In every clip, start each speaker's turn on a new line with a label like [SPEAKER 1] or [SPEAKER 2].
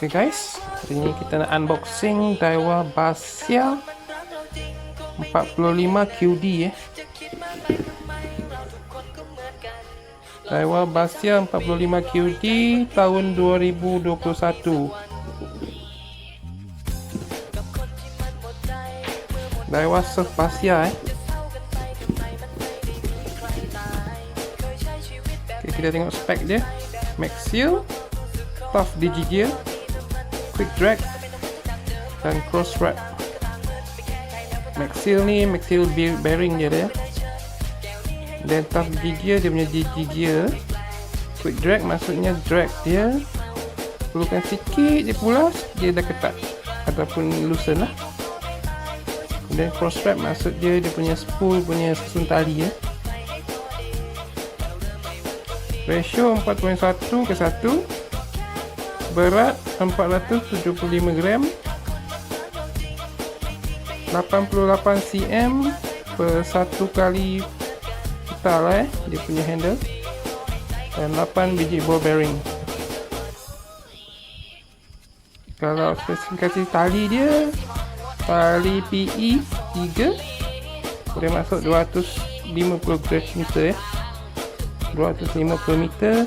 [SPEAKER 1] Okay guys, hari ni kita nak unboxing Daiwa Basia 45 QD Daiwa Basia 45 QD tahun 2021. Daiwa Surf Basia Okay, kita tengok spek dia. Max seal, tough digigear, quick drag dan cross wrap. Max seal ni max seal bearing dia. Dan tough digigear dia punya digigear. Quick drag maksudnya drag dia perlukan sikit je pulas dia dah ketat ataupun loosen lah. Dan cross wrap maksud dia punya spool punya susun tali Ratio 4.1 ke 1. Berat 475 gram. 88 cm per 1 kali putar dia punya handle. Dan 8 biji ball bearing. Kalau spesifikasi tali dia, tali PE 3 boleh masuk 250 meter 250 meter.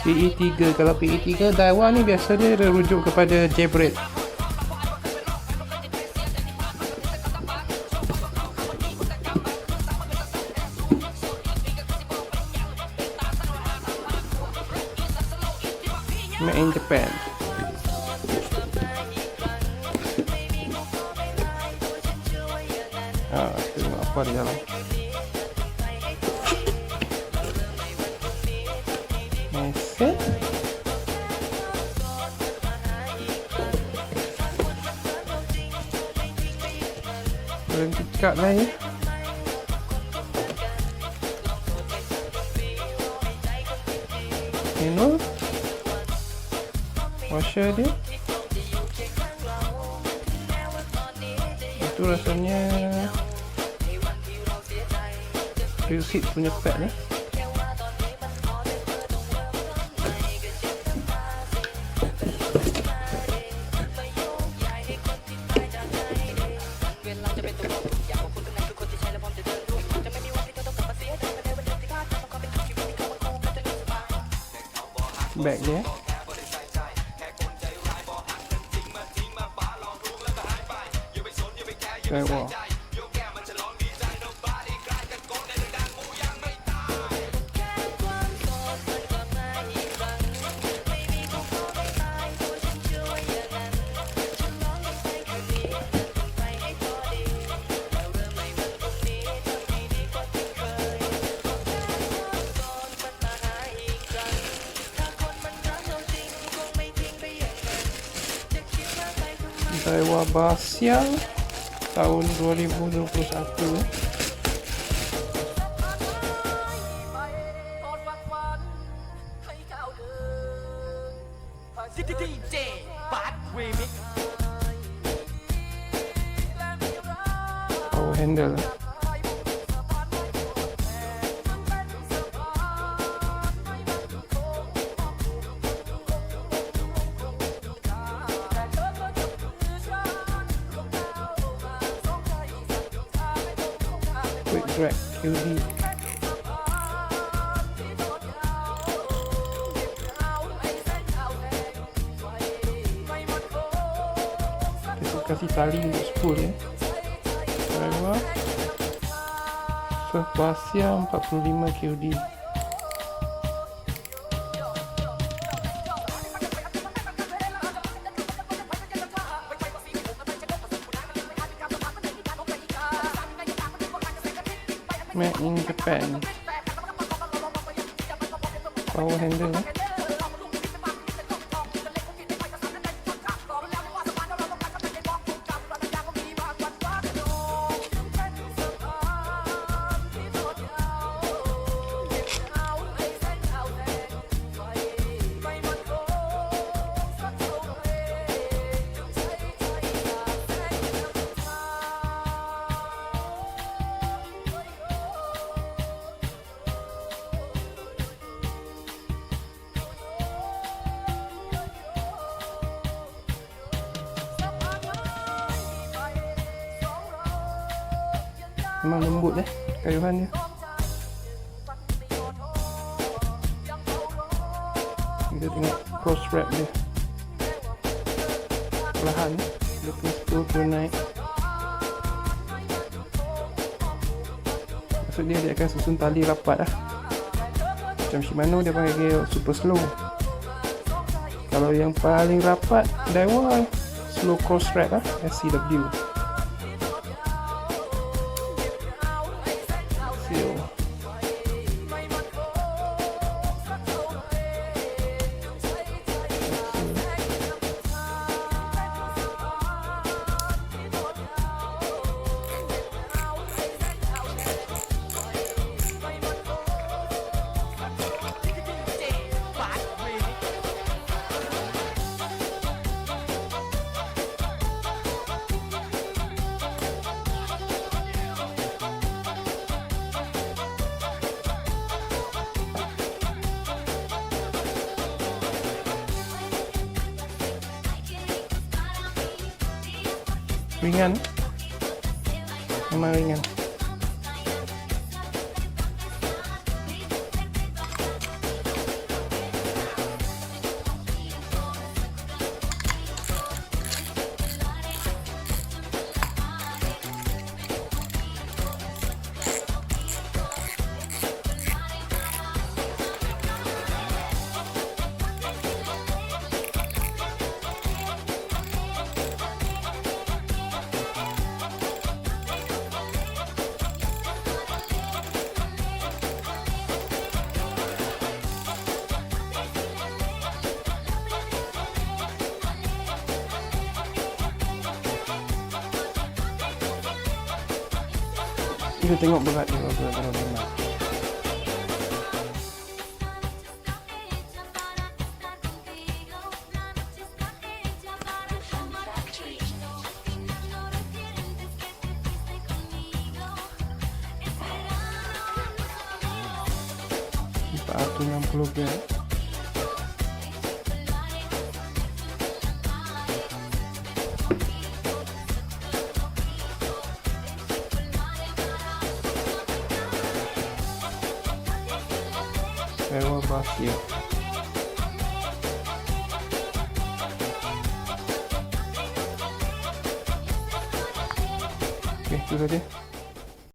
[SPEAKER 1] PE 3. Kalau PE 3 Daiwa ni biasa dia rujuk kepada J-braid. Made in Japan. Tengok apa di dalam. Mesin. Berhenti kat lah Manual. Washer dia. Itu rasanya real seat punya pad ni. Bag dia. Daiwa. Daiwa Basia tahun 2021 Power handle. Quick drag QD. Kita kasih tali untuk spool Daiwa Surf Basia 45 QD. Made in Japan. Power handle. Memang lembut kayuhan dia. Kita tengok cross wrap dia. Perlahan dia punya spool tu naik. Maksud dia akan susun tali rapat lah. Macam Shimano dia pakai gear super slow. Kalau yang paling rapat Daiwa slow cross wrap lah, SCW. Ringan, memang ringan. Kita tengok berat dia berapa benar. RM460. Daiwa Basia. Oke, itu saja.